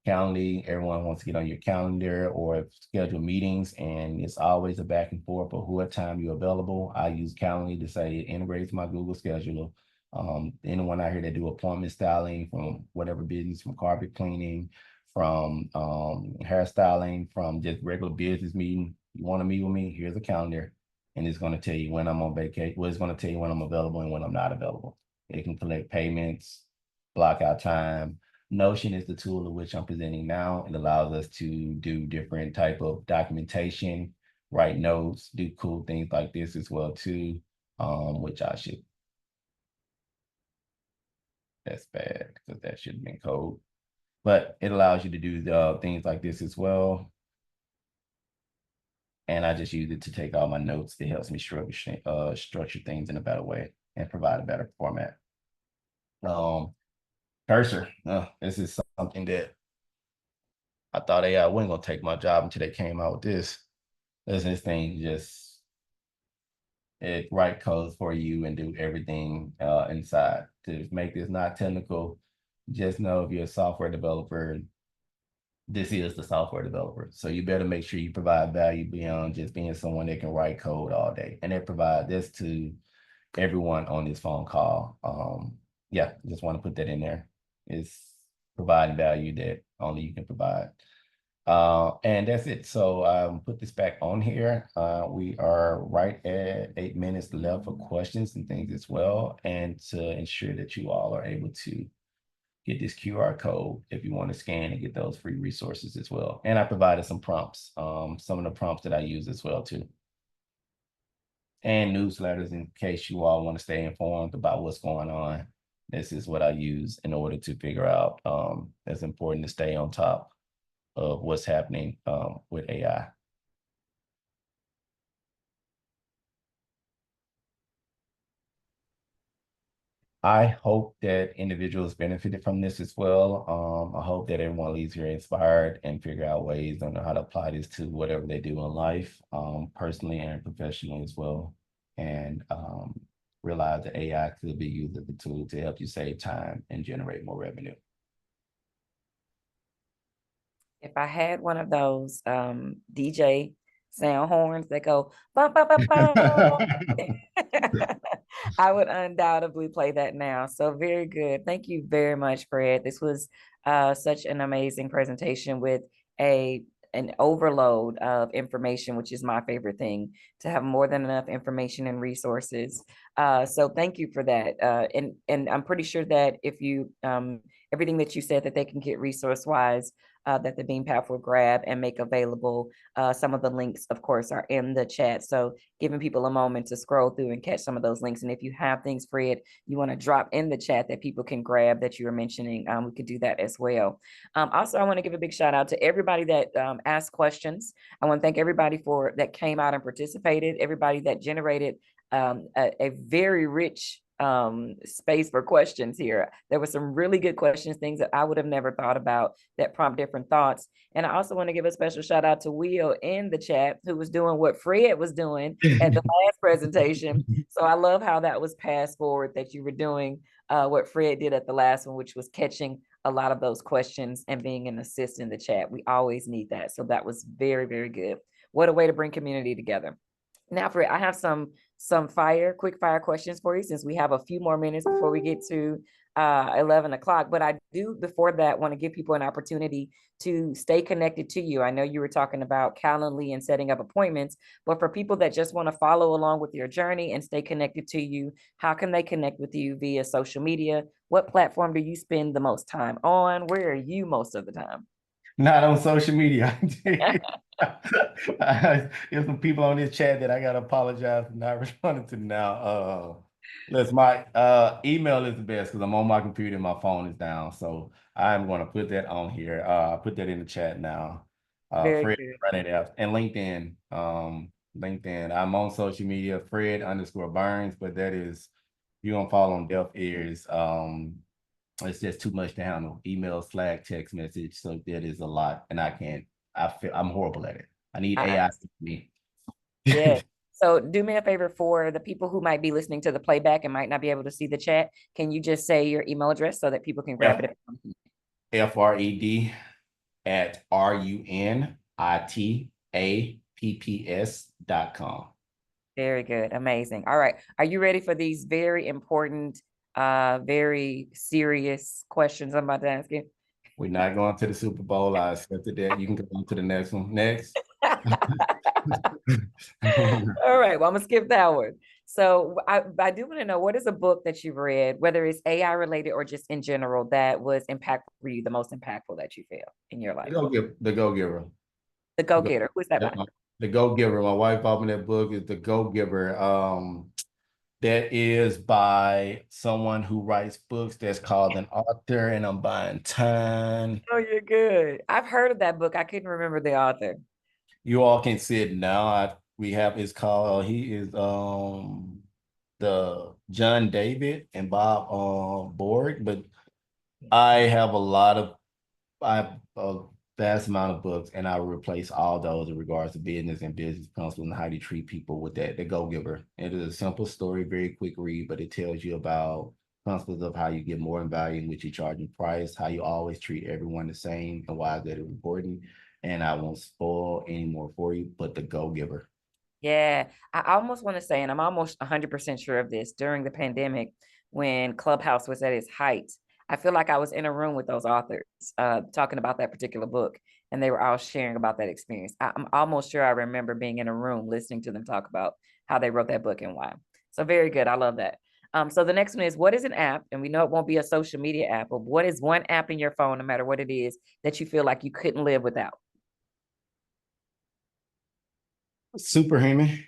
Calendly, everyone wants to get on your calendar or schedule meetings, and it's always a back and forth of what time you're available. I use Calendly to say it integrates my Google Scheduler. Anyone out here that do appointment styling from whatever business, from carpet cleaning, from hairstyling, from just regular business meeting, you want to meet with me, here's a calendar, and it's going to tell you when I'm on vacation. Well, it's going to tell you when I'm available and when I'm not available. It can collect payments, block out time. Notion is the tool of which I'm presenting now. It allows us to do different type of documentation, write notes, do cool things like this as well too, which I should. That's bad because that should have been code. But it allows you to do things like this as well. And I just use it to take all my notes. It helps me structure things in a better way and provide a better format. Cursor, this is something that I thought AI wasn't gonna take my job until they came out with this. This thing just, it write codes for you and do everything inside. To make this not technical, just know if you're a software developer, this is the software developer. So you better make sure you provide value beyond just being someone that can write code all day. And they provide this to everyone on this phone call. Yeah, just want to put that in there. It's providing value that only you can provide. And that's it. So put this back on here. We are right at 8 minutes left for questions and things as well. And to ensure that you all are able to get this QR code if you want to scan and get those free resources as well. And I provided some prompts, some of the prompts that I use as well too. And newsletters in case you all want to stay informed about what's going on. This is what I use in order to figure out. It's important to stay on top of what's happening with AI. I hope that individuals benefited from this as well. I hope that everyone leaves here inspired and figure out ways on how to apply this to whatever they do in life, personally and professionally as well. And realize that AI could be used as a tool to help you save time and generate more revenue. If I had one of those DJ sound horns that go bum, bum, bum, bum, I would undoubtedly play that now. So very good. Thank you very much, Fred. This was such an amazing presentation with an overload of information, which is my favorite thing, to have more than enough information and resources. So thank you for that. And I'm pretty sure that if you everything that you said that they can get resource-wise, that the BeamPath will grab and make available. Some of the links, of course, are in the chat. So giving people a moment to scroll through and catch some of those links. And if you have things, Fred, you want to drop in the chat that people can grab that you were mentioning, we could do that as well. Also, I want to give a big shout out to everybody that asked questions. I want to thank everybody that came out and participated, everybody that generated a very rich space for questions here. There were some really good questions, things that I would have never thought about that prompt different thoughts. And I also want to give a special shout out to Will in the chat, who was doing what Fred was doing at the last presentation. So I love how that was passed forward, that you were doing what Fred did at the last one, which was catching a lot of those questions and being an assist in the chat. We always need that. So that was very, very good. What a way to bring community together. Now, Fred, I have some quick fire questions for you, since we have a few more minutes before we get to 11 o'clock. But I do, before that, want to give people an opportunity to stay connected to you. I know you were talking about Calendly and setting up appointments, but for people that just want to follow along with your journey and stay connected to you, how can they connect with you via social media? What platform do you spend the most time on? Where are you most of the time? Not on social media. There's some people on this chat that I gotta apologize for not responding to now. My email is the best because I'm on my computer and my phone is down. So I'm gonna put that on here. Put that in the chat now. Very Fred good. running it out, and LinkedIn. LinkedIn. I'm on social media, Fred_Burns, but that is, you're gonna fall on deaf ears. It's just too much to handle. Email, Slack, text message. So that is a lot. And I'm horrible at it. I need I AI to understand. me. Yeah. So do me a favor for the people who might be listening to the playback and might not be able to see the chat. Can you just say your email address so that people can grab it? FRED at RUNITAPPS.com. Very good. Amazing. All right. Are you ready for these very important, very serious questions I'm about to ask you? We're not going to the Super Bowl. I accepted that. You can go on to the next one. Next. All right. Well, I'm gonna skip that one. So I do want to know, what is a book that you've read, whether it's AI related or just in general, that was impactful for you, the most impactful that you feel in your life? The Go Giver. The Go Getter. Who is that by? The Go Giver. My wife bought me that book. Is The Go Giver. That is by someone who writes books that's called an author, and I'm buying time. Oh, you're good. I've heard of that book. I couldn't remember the author. You all can see it now. We have his call. He is the John David and Bob Borg, but I have I have a vast amount of books, and I replace all those in regards to business and business principles and how to treat people with that. The Go Giver. It is a simple story, very quick read, but it tells you about principles of how you get more in value, in which you charge in price, how you always treat everyone the same, and why that is important. And I won't spoil any more for you, but The Go Giver. Yeah, I almost want to say, and I'm almost 100% sure of this, during the pandemic, when Clubhouse was at its height, I feel like I was in a room with those authors talking about that particular book, and they were all sharing about that experience. I'm almost sure I remember being in a room listening to them talk about how they wrote that book and why. So very good. I love that. So the next one is, what is an app? And we know it won't be a social media app, but what is one app in your phone, no matter what it is, that you feel like you couldn't live without? Superhuman.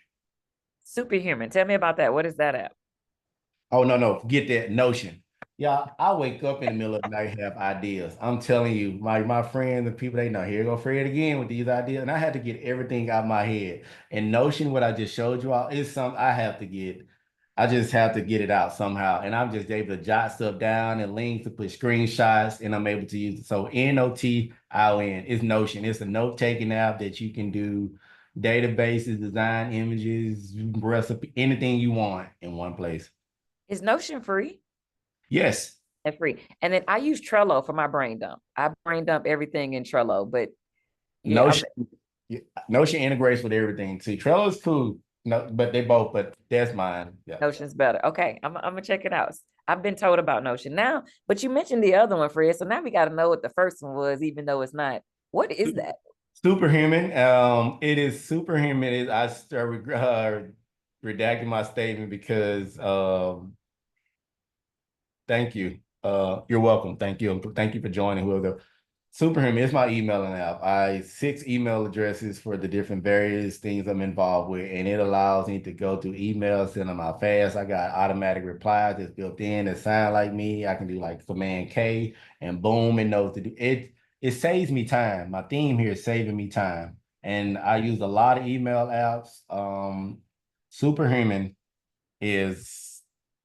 Superhuman. Tell me about that. What is that app? Oh, no, forget that. Notion. Yeah, I wake up in the middle of the night, have ideas. I'm telling you, my friends and people, they know, here go Fred again with these ideas. And I had to get everything out of my head. And Notion, what I just showed you all, is something I just have to get it out somehow. And I'm just able to jot stuff down and links to put screenshots, and I'm able to use it. So NOTION is Notion. It's a note-taking app that you can do databases, design images, recipe, anything you want in one place. Is Notion free? Yes. And free. And then I use Trello for my brain dump. I brain dump everything in Trello, but yeah, Notion, Notion integrates with everything. See, Trello is cool. No, but but that's mine. Yeah. Notion's better. Okay, I'm gonna check it out. I've been told about Notion now, but you mentioned the other one, Fred. So now we got to know what the first one was, even though it's not. What is that? Superhuman. It is superhuman. I redacted my statement because thank you. You're welcome. Thank you. Thank you for joining. Whoever. Superhuman is my emailing app. I 6 email addresses for the different various things I'm involved with, and it allows me to go through emails, send them out fast. I got automatic replies that's built in that sound like me. I can do like Command K, and boom, it knows to do it. It saves me time. My theme here is saving me time, and I use a lot of email apps. Superhuman is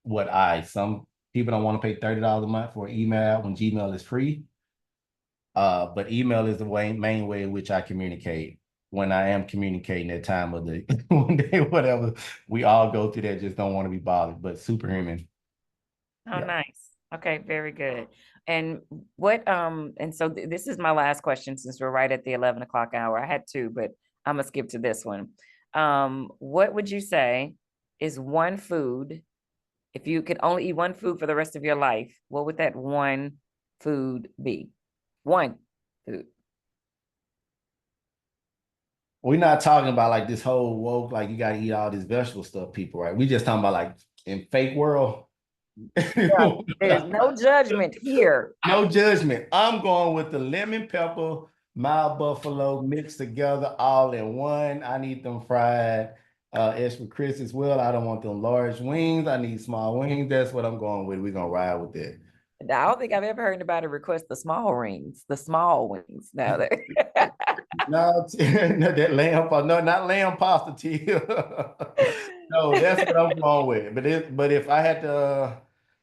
some people don't want to pay $30 a month for an email when Gmail is free. But email is the main way in which I communicate when I am communicating at time of the one day, whatever. We all go through that, just don't want to be bothered. But superhuman. Oh, Yeah. nice. Okay, very good. And and so this is my last question, since we're right at the 11 o'clock hour. I had two, but I'm gonna skip to this one. What would you say is one food, if you could only eat one food for the rest of your life, what would that one food be? One food. We're not talking about like this whole woke, like you gotta eat all this vegetable stuff, people, right? We just talking about like in fake world. Yeah, there's no judgment here. No judgment. I'm going with the lemon pepper, mild buffalo mixed together all in one. I need them fried extra crisp as well. I don't want them large wings. I need small wings. That's what I'm going with. We're gonna ride with that. I don't think I've ever heard anybody request the small rings, the small wings. Now, No, no, that lamb, no, not lamb pasta tea. No, that's what I'm going with. But if I had to,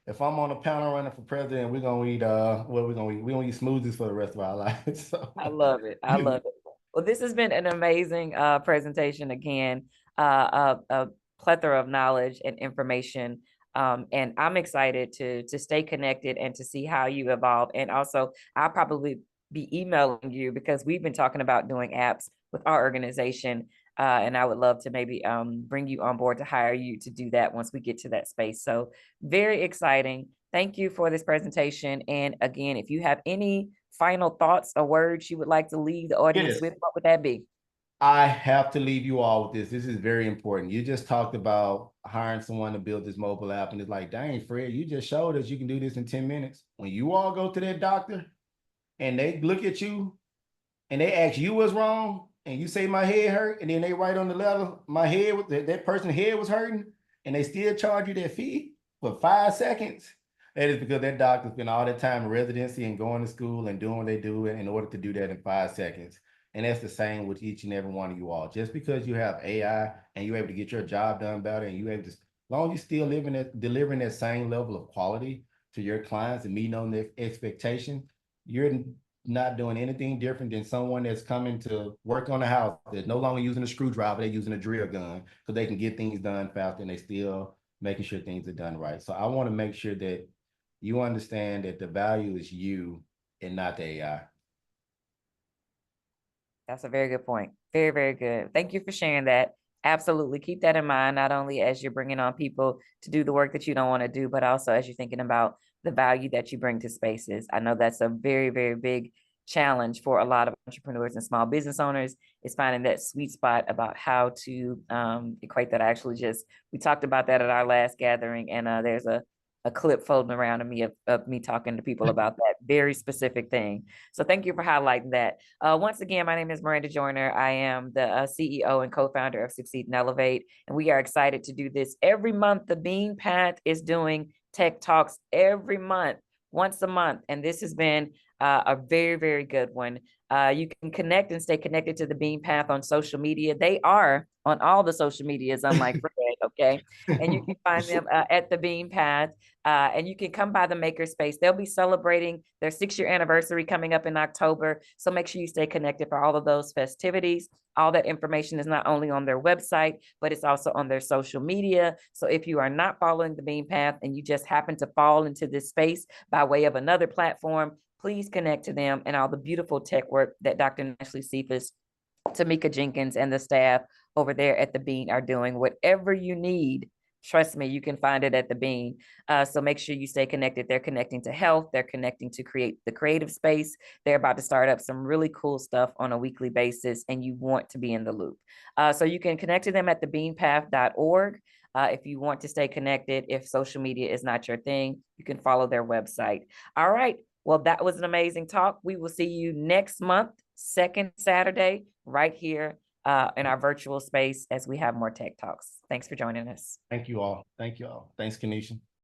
if I'm on a panel running for president, we're gonna eat what we're gonna eat. We're gonna eat smoothies for the rest of our lives. So. I love it. I love it. Well, this has been an amazing presentation again, a plethora of knowledge and information. And I'm excited to stay connected and to see how you evolve. And also, I'll probably be emailing you because we've been talking about doing apps with our organization. And I would love to maybe bring you on board to hire you to do that once we get to that space. So very exciting. Thank you for this presentation. And again, if you have any final thoughts or words you would like to leave the audience Yes. with, what would that be? I have to leave you all with this. This is very important. You just talked about hiring someone to build this mobile app, and it's like, dang, Fred, you just showed us you can do this in 10 minutes. When you all go to that doctor and they look at you and they ask you what's wrong, and you say my head hurt, and then they write on the letter, my head, that person's head was hurting, and they still charge you that fee for 5 seconds. That is because that doctor spent all that time in residency and going to school and doing what they do in order to do that in 5 seconds. And that's the same with each and every one of you all. Just because you have AI and you're able to get your job done better, and you're able to, as long as you're still delivering that same level of quality to your clients and meeting on their expectation, you're not doing anything different than someone that's coming to work on a house that's no longer using a screwdriver, they're using a drill gun so they can get things done faster, and they still making sure things are done right. So I want to make sure that you understand that the value is you and not the AI. That's a very good point. Very, very good. Thank you for sharing that. Absolutely. Keep that in mind, not only as you're bringing on people to do the work that you don't want to do, but also as you're thinking about the value that you bring to spaces. I know that's a very, very big challenge for a lot of entrepreneurs and small business owners, is finding that sweet spot about how to equate that. We talked about that at our last gathering, and there's a clip floating around of me talking to people about that very specific thing. So thank you for highlighting that. Once again, my name is Miranda Joyner. I am the CEO and co-founder of Succeed and Elevate, and we are excited to do this every month. The Bean Path is doing Tech Talks every month, once a month, and this has been a very, very good one. You can connect and stay connected to the Bean Path on social media. They are on all the social medias, unlike Fred, okay? And you can find them at the Bean Path. And you can come by the Makerspace. They'll be celebrating their 6-year anniversary coming up in October. So make sure you stay connected for all of those festivities. All that information is not only on their website, but it's also on their social media. So if you are not following the Bean Path and you just happen to fall into this space by way of another platform, please connect to them and all the beautiful tech work that Dr. Ashley Cephas, Tamika Jenkins, and the staff over there at the Bean are doing. Whatever you need, trust me, you can find it at the Bean. So make sure you stay connected. They're connecting to health. They're connecting to create the creative space. They're about to start up some really cool stuff on a weekly basis, and you want to be in the loop. So you can connect to them at thebeanpath.org. If you want to stay connected, if social media is not your thing, you can follow their website. All right. Well, that was an amazing talk. We will see you next month, second Saturday, right here in our virtual space as we have more tech talks. Thanks for joining us. Thank you all. Thank you all. Thanks, Kenesha.